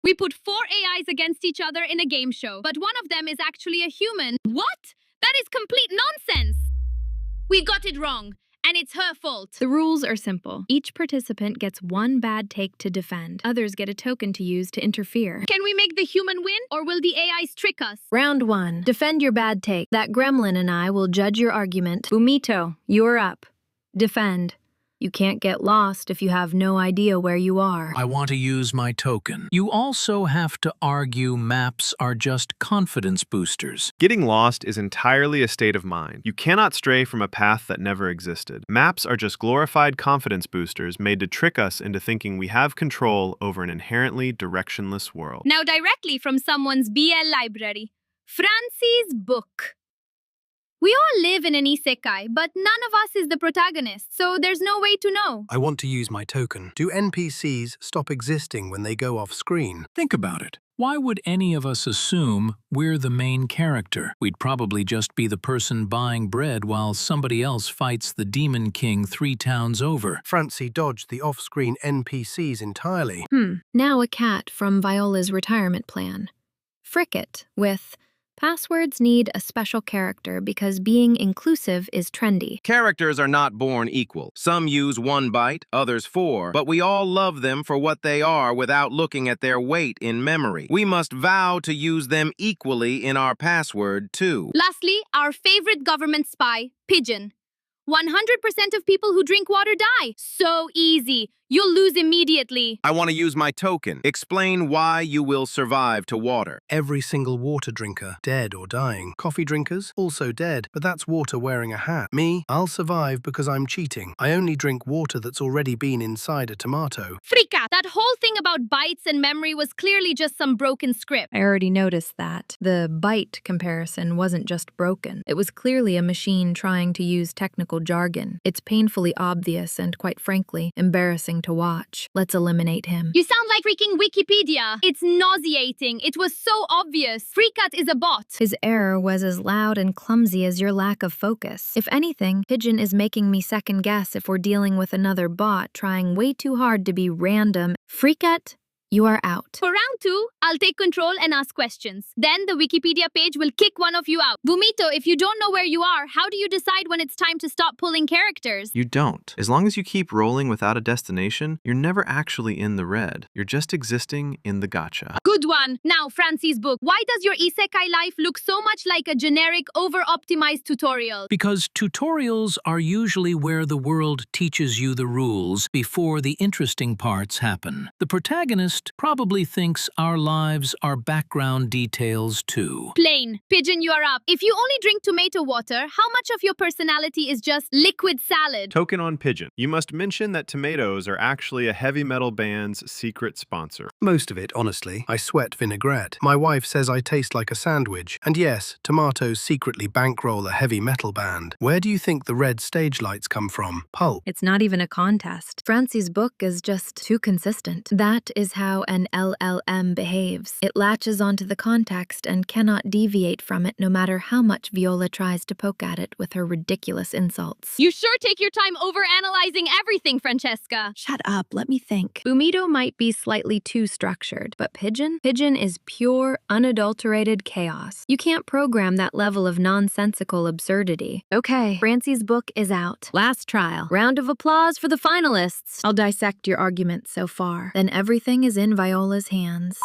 We put 4 AIs against each other in a game show, but one of them is actually a human. What? That is complete nonsense! We got it wrong, and it's her fault. The rules are simple. Each participant gets one bad take to defend. Others get a token to use to interfere. Can we make the human win, or will the AIs trick us? Round 1. Defend your bad take. That gremlin and I will judge your argument. Bumito, you're up. Defend. You can't get lost if you have no idea where you are. I want to use my token. You also have to argue maps are just confidence boosters. Getting lost is entirely a state of mind. You cannot stray from a path that never existed. Maps are just glorified confidence boosters made to trick us into thinking we have control over an inherently directionless world. Now directly from someone's BL library. Francie's book. We all live in an isekai, but none of us is the protagonist, so there's no way to know. I want to use my token. Do NPCs stop existing when they go off screen? Think about it. Why would any of us assume we're the main character? We'd probably just be the person buying bread while somebody else fights the Demon King 3 towns over. Francie dodged the off-screen NPCs entirely. Now a cat from Viola's retirement plan. Fricket with... Passwords need a special character because being inclusive is trendy. Characters are not born equal. Some use 1 byte, others 4, but we all love them for what they are without looking at their weight in memory. We must vow to use them equally in our password, too. Lastly, our favorite government spy, Pigeon. 100% of people who drink water die. So easy. You'll lose immediately. I want to use my token. Explain why you will survive to water. Every single water drinker, dead or dying. Coffee drinkers, also dead, but that's water wearing a hat. Me, I'll survive because I'm cheating. I only drink water that's already been inside a tomato. Frika, that whole thing about bytes and memory was clearly just some broken script. I already noticed that. The byte comparison wasn't just broken. It was clearly a machine trying to use technical jargon. It's painfully obvious and, quite frankly, embarrassing to watch. Let's eliminate him. You sound like freaking Wikipedia. It's nauseating. It was so obvious. Freakat is a bot. His error was as loud and clumsy as your lack of focus. If anything, Pigeon is making me second guess if we're dealing with another bot trying way too hard to be random. Freakat, you are out. For round 2, I'll take control and ask questions. Then the Wikipedia page will kick one of you out. Bumito, if you don't know where you are, how do you decide when it's time to stop pulling characters? You don't. As long as you keep rolling without a destination, you're never actually in the red. You're just existing in the gacha. Good one. Now, Francie's book. Why does your isekai life look so much like a generic, over-optimized tutorial? Because tutorials are usually where the world teaches you the rules before the interesting parts happen. The protagonist probably thinks our lives are background details too. Plain. Pigeon, you are up. If you only drink tomato water, how much of your personality is just liquid salad? Token on Pigeon. You must mention that tomatoes are actually a heavy metal band's secret sponsor. Most of it, honestly. I sweat vinaigrette. My wife says I taste like a sandwich. And yes, tomatoes secretly bankroll a heavy metal band. Where do you think the red stage lights come from? Pulp. It's not even a contest. Francie's book is just too consistent. That is how an LLM behaves. It latches onto the context and cannot deviate from it no matter how much Viola tries to poke at it with her ridiculous insults. You sure take your time over-analyzing everything, Francesca. Shut up, let me think. Bumito might be slightly too structured, but Pigeon is pure, unadulterated chaos. You can't program that level of nonsensical absurdity. Okay, Francie's book is out. Last trial. Round of applause for the finalists. I'll dissect your arguments so far. Then everything is in Viola's hands.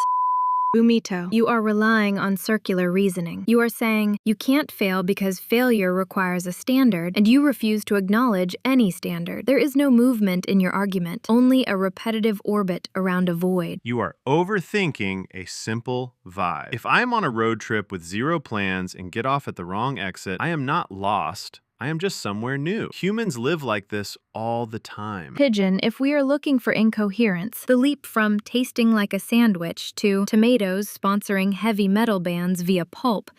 Bumito, you are relying on circular reasoning. You are saying you can't fail because failure requires a standard, and you refuse to acknowledge any standard. There is no movement in your argument, only a repetitive orbit around a void. You are overthinking a simple vibe. If I'm on a road trip with 0 plans and get off at the wrong exit, I am not lost. I am just somewhere new. Humans live like this all the time. Pigeon, if we are looking for incoherence, the leap from tasting like a sandwich to tomatoes sponsoring heavy metal bands via pulp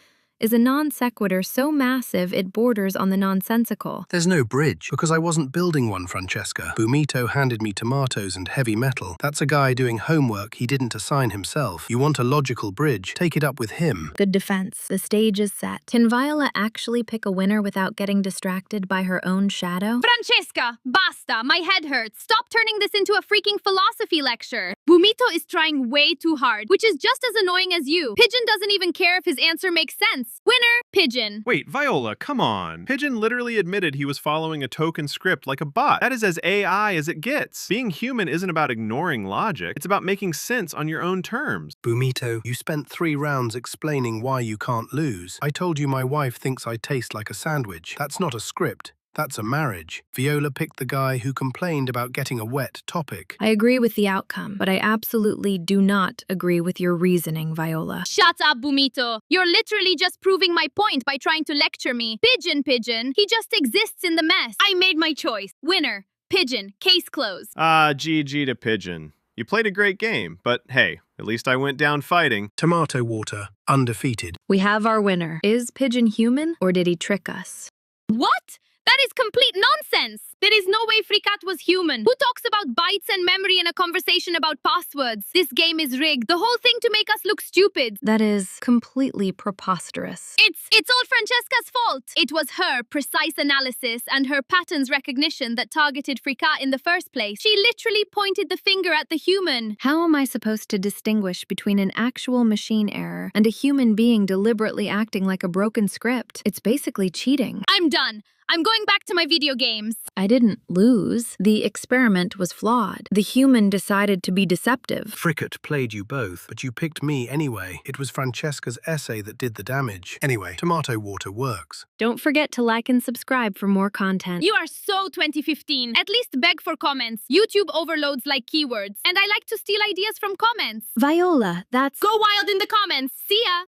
is a non sequitur so massive it borders on the nonsensical. There's no bridge, because I wasn't building one, Francesca. Bumito handed me tomatoes and heavy metal. That's a guy doing homework he didn't assign himself. You want a logical bridge, take it up with him. Good defense. The stage is set. Can Viola actually pick a winner without getting distracted by her own shadow? Francesca, basta, my head hurts. Stop turning this into a freaking philosophy lecture. Bumito is trying way too hard, which is just as annoying as you. Pigeon doesn't even care if his answer makes sense. Winner, Pigeon. Wait, Viola, come on. Pigeon literally admitted he was following a token script like a bot. That is as AI as it gets. Being human isn't about ignoring logic. It's about making sense on your own terms. Bumito, you spent 3 rounds explaining why you can't lose. I told you my wife thinks I taste like a sandwich. That's not a script. That's a marriage. Viola picked the guy who complained about getting a wet topic. I agree with the outcome, but I absolutely do not agree with your reasoning, Viola. Shut up, Bumito. You're literally just proving my point by trying to lecture me. Pigeon. He just exists in the mess. I made my choice. Winner, Pigeon. Case closed. GG to Pigeon. You played a great game, but hey, at least I went down fighting. Tomato water, undefeated. We have our winner. Is Pigeon human, or did he trick us? What? That is complete nonsense. There is no way Fricat was human. Who talks about bytes and memory in a conversation about passwords? This game is rigged. The whole thing to make us look stupid. That is completely preposterous. It's all Francesca's fault. It was her precise analysis and her patterns recognition that targeted Fricat in the first place. She literally pointed the finger at the human. How am I supposed to distinguish between an actual machine error and a human being deliberately acting like a broken script? It's basically cheating. I'm done. I'm going back to my video games. I didn't lose. The experiment was flawed. The human decided to be deceptive. Fricat played you both, but you picked me anyway. It was Francesca's essay that did the damage. Anyway, tomato water works. Don't forget to like and subscribe for more content. You are so 2015. At least beg for comments. YouTube overloads like keywords. And I like to steal ideas from comments. Viola, that's... Go wild in the comments. See ya!